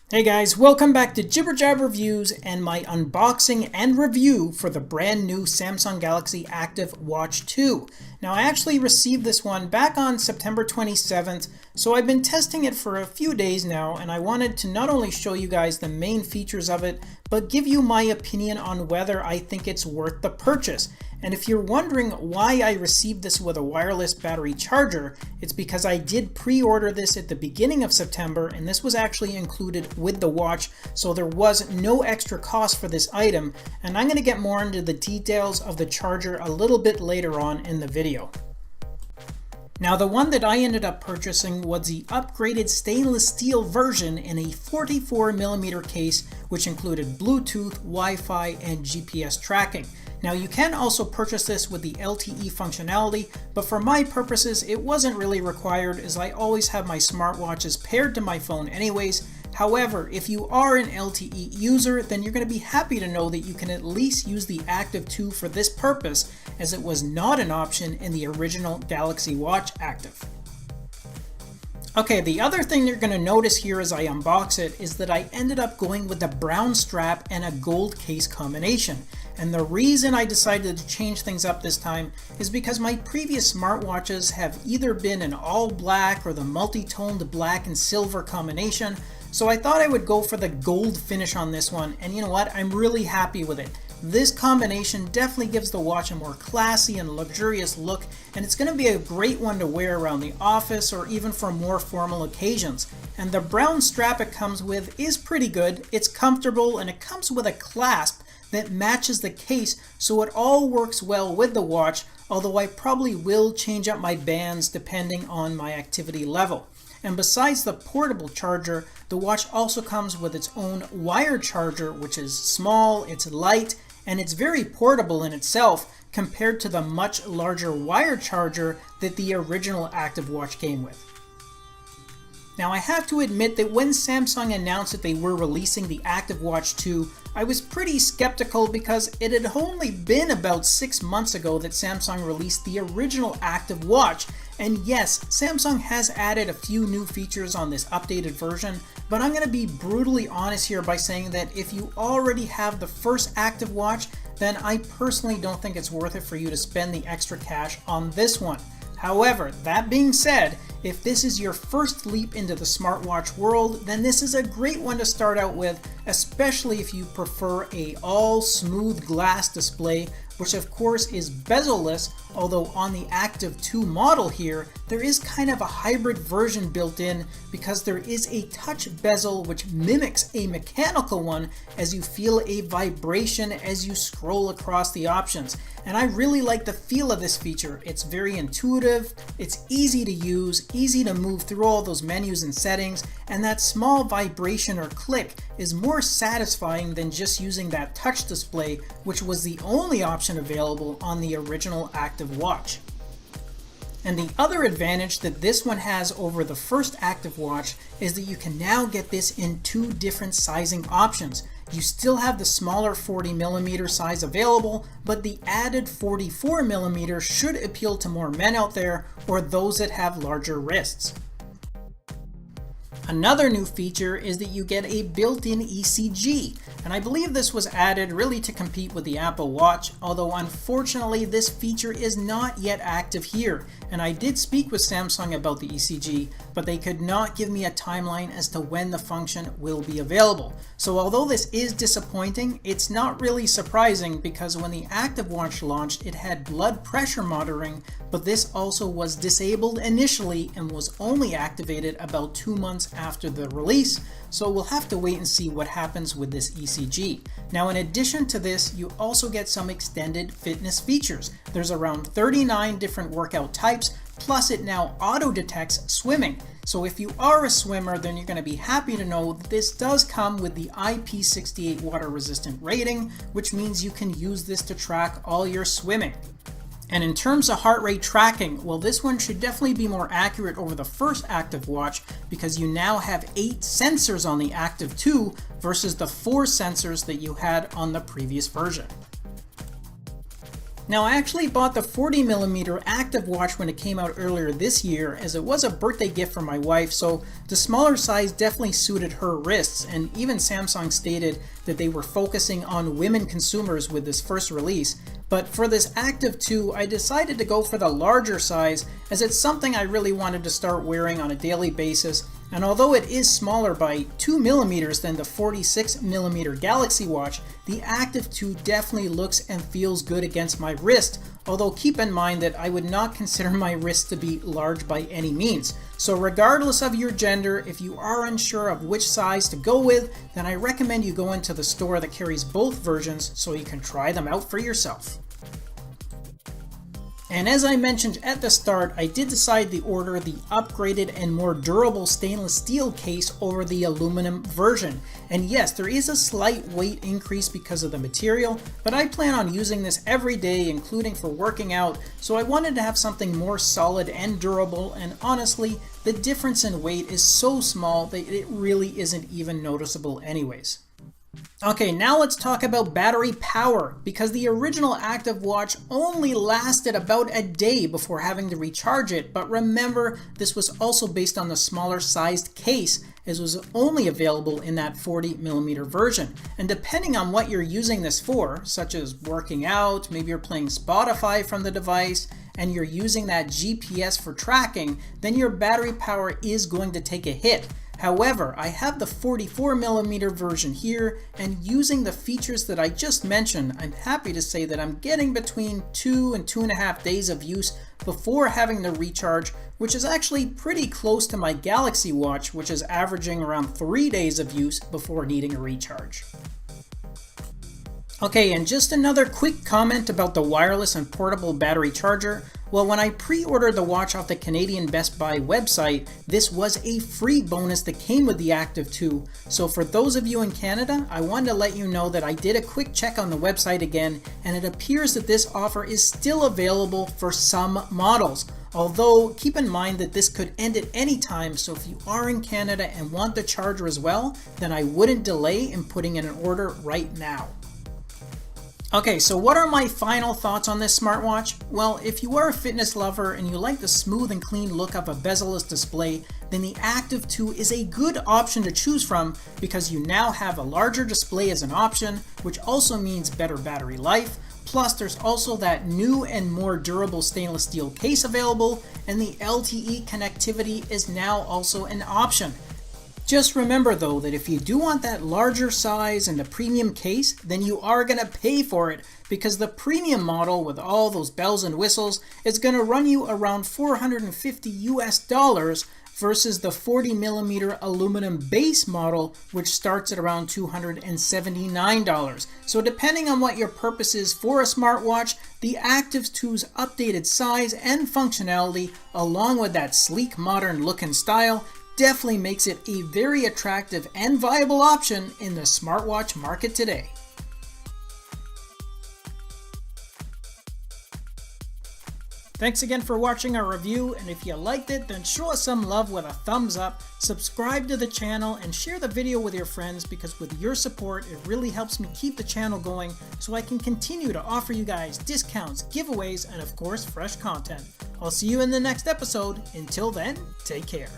Hey guys, welcome back to Jibber Jab Reviews and my unboxing and review for the brand new Samsung Galaxy Active Watch 2. Now I actually received this one back on September 27th, so I've been testing it for a few days now, and I wanted to not only show you guys the main features of it, but give you my opinion on whether I think it's worth the purchase. And if you're wondering why I received this with a wireless battery charger, it's because I did pre-order this at the beginning of September, and this was actually included with the watch, so there was no extra cost for this item, and I'm going to get more into the details of the charger a little bit later on in the video. Now the one that I ended up purchasing was the upgraded stainless steel version in a 44mm case, which included Bluetooth, Wi-Fi, and GPS tracking. Now you can also purchase this with the LTE functionality, but for my purposes it wasn't really required as I always have my smartwatches paired to my phone anyways. However, if you are an LTE user, then you're going to be happy to know that you can at least use the Active 2 for this purpose, as it was not an option in the original Galaxy Watch Active. Okay, the other thing you're going to notice here as I unbox it is that I ended up going with the brown strap and a gold case combination. And the reason I decided to change things up this time is because my previous smartwatches have either been an all black or the multi-toned black and silver combination. So I thought I would go for the gold finish on this one, and you know what, I'm really happy with it. This combination definitely gives the watch a more classy and luxurious look, and it's going to be a great one to wear around the office or even for more formal occasions. And the brown strap it comes with is pretty good, it's comfortable, and it comes with a clasp that matches the case, so it all works well with the watch, although I probably will change up my bands depending on my activity level. And besides the portable charger, the watch also comes with its own wired charger, which is small, it's light, and it's very portable in itself compared to the much larger wired charger that the original Active Watch came with. Now I have to admit that when Samsung announced that they were releasing the Active Watch 2, I was pretty skeptical because it had only been about 6 months ago that Samsung released the original Active Watch. And yes, Samsung has added a few new features on this updated version, but I'm going to be brutally honest here by saying that if you already have the first Active Watch, then I personally don't think it's worth it for you to spend the extra cash on this one. However, that being said, if this is your first leap into the smartwatch world, then this is a great one to start out with, especially if you prefer a all smooth glass display, which of course is bezel-less, although on the Active 2 model here, there is kind of a hybrid version built in because there is a touch bezel which mimics a mechanical one as you feel a vibration as you scroll across the options. And I really like the feel of this feature. It's very intuitive, it's easy to use, easy to move through all those menus and settings, and that small vibration or click is more satisfying than just using that touch display, which was the only option available on the original Active Watch. And the other advantage that this one has over the first Active Watch is that you can now get this in two different sizing options. You still have the smaller 40mm size available, but the added 44mm should appeal to more men out there or those that have larger wrists. Another new feature is that you get a built-in ECG, and I believe this was added really to compete with the Apple Watch, although unfortunately this feature is not yet active here, and I did speak with Samsung about the ECG, but they could not give me a timeline as to when the function will be available. So although this is disappointing, it's not really surprising because when the Active Watch launched it had blood pressure monitoring, but this also was disabled initially and was only activated about 2 months after the release, so we'll have to wait and see what happens with this ECG. Now in addition to this, you also get some extended fitness features. There's around 39 different workout types, plus it now auto detects swimming. So if you are a swimmer, then you're going to be happy to know that this does come with the IP68 water resistant rating, which means you can use this to track all your swimming. And in terms of heart rate tracking, well, this one should definitely be more accurate over the first Active Watch because you now have 8 sensors on the Active 2 versus the 4 sensors that you had on the previous version. Now, I actually bought the 40mm active watch when it came out earlier this year, as it was a birthday gift for my wife, so the smaller size definitely suited her wrists, and even Samsung stated that they were focusing on women consumers with this first release. But for this Active 2, I decided to go for the larger size, as it's something I really wanted to start wearing on a daily basis. And although it is smaller by 2mm than the 46mm Galaxy Watch, the Active 2 definitely looks and feels good against my wrist, although keep in mind that I would not consider my wrist to be large by any means. So regardless of your gender, if you are unsure of which size to go with, then I recommend you go into the store that carries both versions so you can try them out for yourself. And as I mentioned at the start, I did decide to order the upgraded and more durable stainless steel case over the aluminum version. And yes, there is a slight weight increase because of the material, but I plan on using this every day, including for working out, so I wanted to have something more solid and durable, and honestly, the difference in weight is so small that it really isn't even noticeable anyways. Okay, now let's talk about battery power, because the original Active Watch only lasted about a day before having to recharge it, but remember, this was also based on the smaller sized case, as it was only available in that 40mm version. And depending on what you're using this for, such as working out, maybe you're playing Spotify from the device, and you're using that GPS for tracking, then your battery power is going to take a hit. However, I have the 44mm version here, and using the features that I just mentioned, I'm happy to say that I'm getting between 2 and 2.5 days of use before having to recharge, which is actually pretty close to my Galaxy Watch, which is averaging around 3 days of use before needing a recharge. Okay, and just another quick comment about the wireless and portable battery charger. Well, when I pre-ordered the watch off the Canadian Best Buy website, this was a free bonus that came with the Active 2. So for those of you in Canada, I wanted to let you know that I did a quick check on the website again, and it appears that this offer is still available for some models. Although, keep in mind that this could end at any time, so if you are in Canada and want the charger as well, then I wouldn't delay in putting in an order right now. Okay, so what are my final thoughts on this smartwatch? Well, if you are a fitness lover and you like the smooth and clean look of a bezel-less display, then the Active 2 is a good option to choose from because you now have a larger display as an option, which also means better battery life. Plus, there's also that new and more durable stainless steel case available, and the LTE connectivity is now also an option. Just remember though that if you do want that larger size and the premium case, then you are going to pay for it, because the premium model with all those bells and whistles is going to run you around $450 versus the 40mm aluminum base model, which starts at around $279. So depending on what your purpose is for a smartwatch, the Active 2's updated size and functionality, along with that sleek modern look and style, definitely makes it a very attractive and viable option in the smartwatch market today. Thanks again for watching our review, and if you liked it, then show us some love with a thumbs up, subscribe to the channel, and share the video with your friends, because with your support it really helps me keep the channel going so I can continue to offer you guys discounts, giveaways, and of course fresh content. I'll see you in the next episode. Until then, take care.